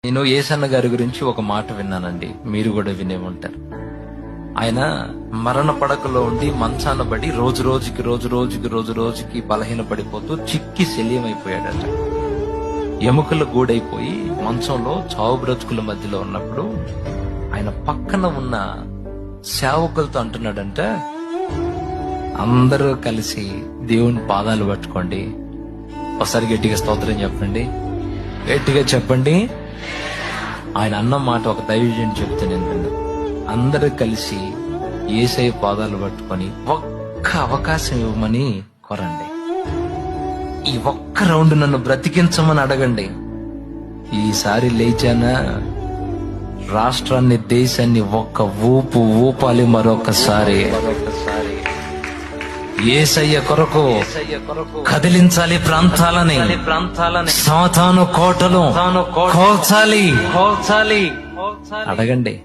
నేను యేసన్న గారి గురించి ఒక మాట విన్నానండి, మీరు కూడా వినే ఉంటారు. ఆయన మరణ పడకలో ఉండి మంచాన పడి రోజు రోజుకి బలహీన పడిపోతూ చిక్కి శల్యమైపోయాడట. ఎముకలు గూడైపోయి మంచంలో చావు బ్రతుకుల మధ్యలో ఉన్నప్పుడు ఆయన పక్కన ఉన్న సేవకులతో అంటున్నాడంట, అందరూ కలిసి దేవుని పాదాలు పట్టుకోండి. ఒకసారి గట్టిగా స్తోత్రం చెప్పండి, గట్టిగా చెప్పండి. ఆయన అన్న మాట ఒక దైవజనుడు చెప్తే నేను విన్నా. అందరూ కలిసి యేసయ్య పాదాలు పట్టుకొని ఒక్క అవకాశం ఇవ్వమని కోరండి. ఈ ఒక్క రౌండ్ నన్ను బ్రతికించమని అడగండి. ఈసారి లేచానా రాష్ట్రాన్ని, దేశాన్ని ఒక్క ఊపాలి మరొకసారి. యేసయ్య కొరకు కదిలించాలి ప్రాంతాలని, సాతాను కోటలు కోల్చాలి. అడగండి.